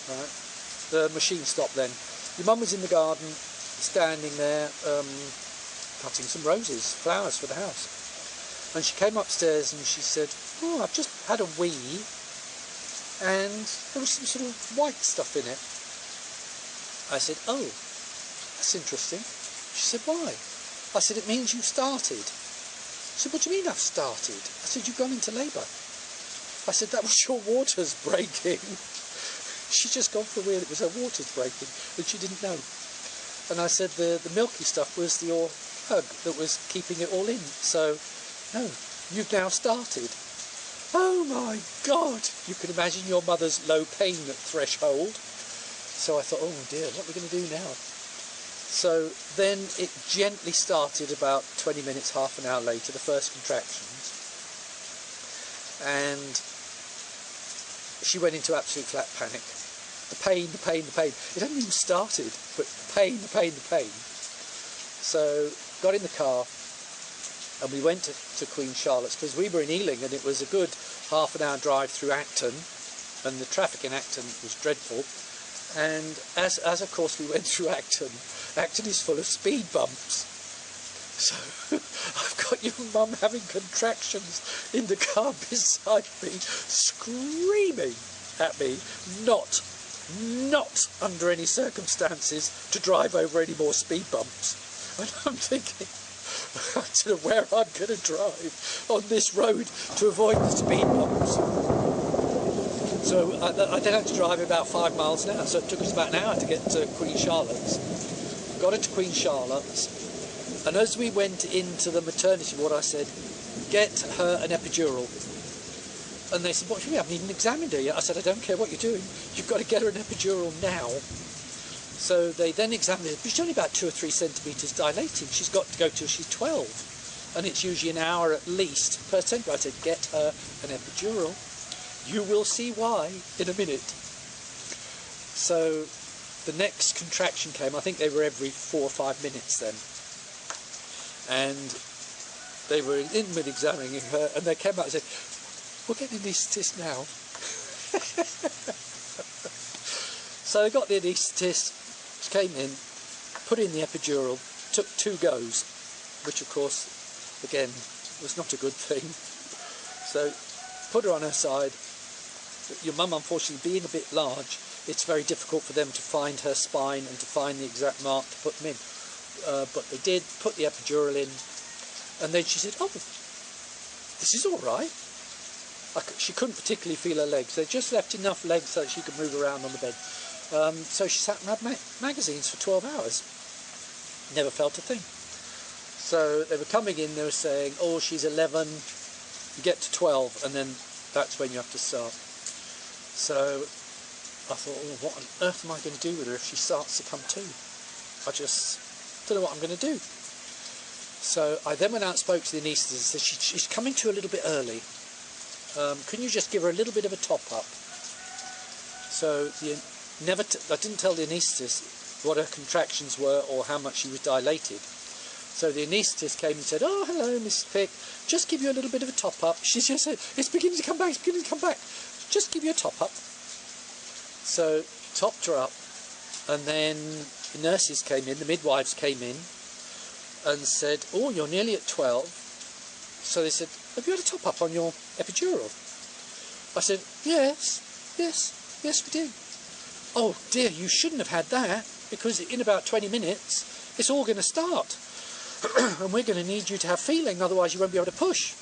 Right. The machine stopped then. Your mum was in the garden, standing there, cutting some roses, flowers for the house. And she came upstairs and she said, "Oh, I've just had a wee, and there was some sort of white stuff in it." I said, "Oh, that's interesting." She said, "Why?" I said, "It means you've started." She said, "What do you mean I've started?" I said, "You've gone into labour." I said, "That was your waters breaking." She just gone for a wheel, it was her waters breaking, and she didn't know. And I said the milky stuff was your hug that was keeping it all in. So, no, you've now started. Oh my God! You can imagine your mother's low pain threshold. So I thought, oh dear, what are we going to do now? So then it gently started about 20 minutes, half an hour later, the first contractions. And she went into absolute flat panic. The pain, the pain, the pain. It hadn't even started, but the pain, the pain, the pain. So got in the car and we went to Queen Charlotte's, because we were in Ealing and it was a good half an hour drive through Acton, and the traffic in Acton was dreadful. And as of course we went through Acton, Acton is full of speed bumps. So I've got your mum having contractions in the car beside me, screaming at me not under any circumstances to drive over any more speed bumps. And I'm thinking, I don't know where I'm going to drive on this road to avoid the speed bumps. So I then had to drive about 5 miles an hour, so it took us about an hour to get to Queen Charlotte's. Got into Queen Charlotte's, and as we went into the maternity ward, I said, "Get her an epidural." And they said, "What do you mean? I haven't even examined her yet." I said, "I don't care what you're doing, you've got to get her an epidural now." So they then examined her, but she's only about 2 or 3 centimetres dilating. She's got to go till she's 12, and it's usually an hour at least per centimetre. I said, "Get her an epidural. You will see why in a minute." So the next contraction came. I think they were every 4 or 5 minutes then. And they were in with examining her, and they came out and said, "We'll get the anaesthetist now." So they got the anaesthetist, came in, put in the epidural, took 2 goes, which of course, again, was not a good thing. So put her on her side. Your mum, unfortunately, being a bit large, it's very difficult for them to find her spine and to find the exact mark to put them in. But they did put the epidural in, and then she said, "Oh, this is all right." She couldn't particularly feel her legs. They just left enough legs so that she could move around on the bed. So she sat and read magazines for 12 hours. Never felt a thing. So they were coming in, they were saying, "Oh, she's 11, you get to 12, and then that's when you have to start." So I thought, "Oh, what on earth am I going to do with her if she starts to come to?" I just don't know what I'm going to do. So I then went out and spoke to the anaesthetist and said, she's coming to a little bit early. Can you just give her a little bit of a top-up? So I didn't tell the anaesthetist what her contractions were or how much she was dilated. So the anaesthetist came and said, "Oh, hello, Mrs. Pick, just give you a little bit of a top-up." She just said, "It's beginning to come back, it's beginning to come back. Just give you a top-up." So topped her up, and then the nurses came in, the midwives came in and said, "Oh, you're nearly at 12. So they said, "Have you had a top-up on your epidural?" I said, yes, we did." "Oh dear, you shouldn't have had that, because in about 20 minutes it's all going to start and we're going to need you to have feeling, otherwise you won't be able to push."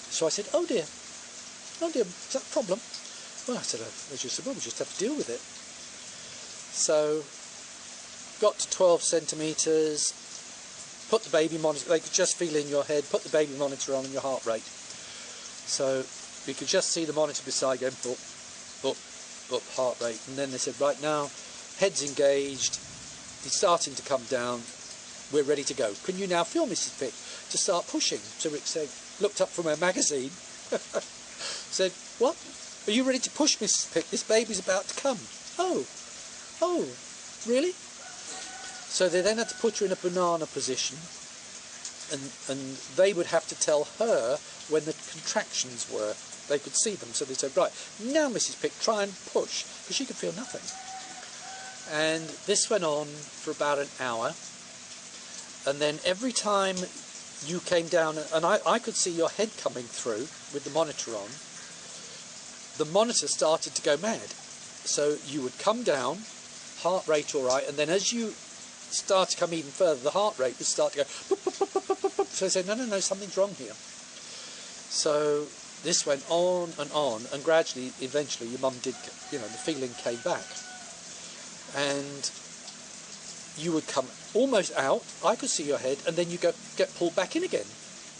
So I said, oh dear, is that a problem?" Well, I said, "As you said, well, we just have to deal with it." So got to 12 centimetres, put the baby monitor, they could just feel in your head, put the baby monitor on and your heart rate. So we could just see the monitor beside going, boop, boop, boop, heart rate. And then they said, "Right now, head's engaged, it's starting to come down, we're ready to go. Can you now feel, Mrs. Pick, to start pushing?" So Rick said, looked up from her magazine, said, "What? Are you ready to push, Mrs. Pick? This baby's about to come." Oh, really?" So they then had to put her in a banana position, and they would have to tell her when the contractions were. they could see them. So they said, right, now Mrs. Pick, try and push, because she could feel nothing. And this went on for about an hour. And then every time you came down, and I could see your head coming through with the monitor on, the monitor started to go mad. So you would come down, heart rate all right, and then as you start to come even further, the heart rate would start to go boop, boop, boop, boop, boop, boop. So I said, no, something's wrong here. So this went on, and gradually, eventually, your mum did, the feeling came back. And you would come almost out, I could see your head, and then you get pulled back in again.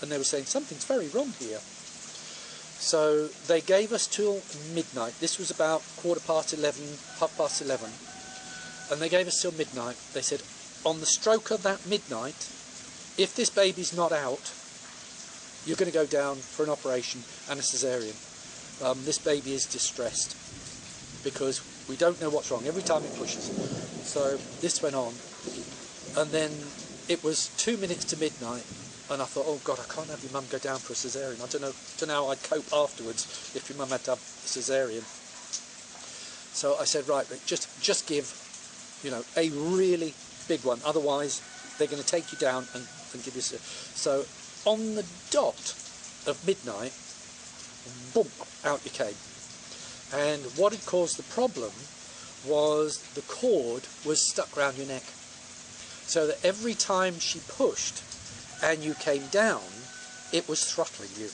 And they were saying, something's very wrong here. So they gave us till midnight. This was about 11:15, and they gave us till midnight. They said, on the stroke of that midnight, if this baby's not out, you're going to go down for an operation and a cesarean. This baby is distressed because we don't know what's wrong every time it pushes. So this went on, and then it was 2 minutes to midnight. And I thought, oh God, I can't have your mum go down for a cesarean. I don't know how I'd cope afterwards if your mum had to have a cesarean. So I said, right, just give, a really big one. Otherwise, they're going to take you down and give you. So on the dot of midnight, boom, out you came. And what had caused the problem was the cord was stuck round your neck. So that every time she pushed and you came down, it was throttling you.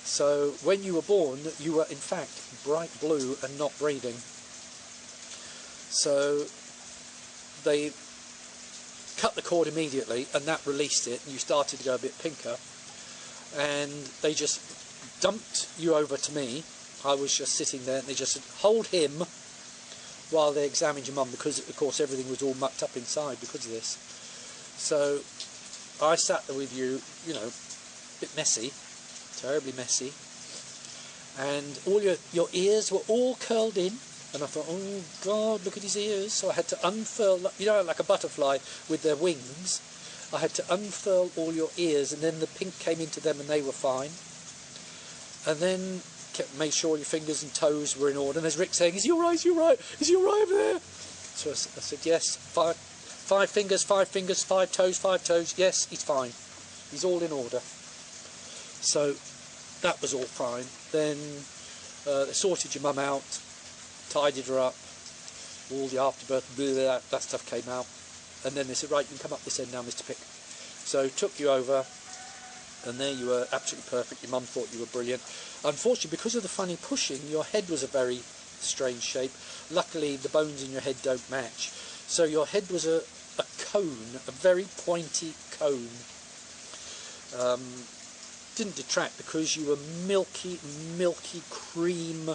So when you were born, you were in fact bright blue and not breathing. So they cut the cord immediately, and that released it, and you started to go a bit pinker. And they just dumped you over to me. I was just sitting there, and they just said, hold him while they examined your mum, because of course everything was all mucked up inside because of this. So I sat there with you, a bit messy, terribly messy, and all your ears were all curled in, and I thought, oh God, look at his ears. So I had to unfurl, like a butterfly with their wings. I had to unfurl all your ears, and then the pink came into them and they were fine. And then made sure your fingers and toes were in order, and there's Rick saying, is he all right, is he all right, is he all right over there? So I said, yes, five fingers, 5 toes, 5 toes, yes, he's fine, he's all in order. So that was all fine. Then they sorted your mum out, tidied her up, all the afterbirth, that stuff came out, and then they said, right, you can come up this end now, Mr. Pick. So took you over, and there you were, absolutely perfect. Your mum thought you were brilliant. Unfortunately, because of the funny pushing, your head was a very strange shape. Luckily, the bones in your head don't match. So your head was a cone, a very pointy cone. Didn't detract because you were milky cream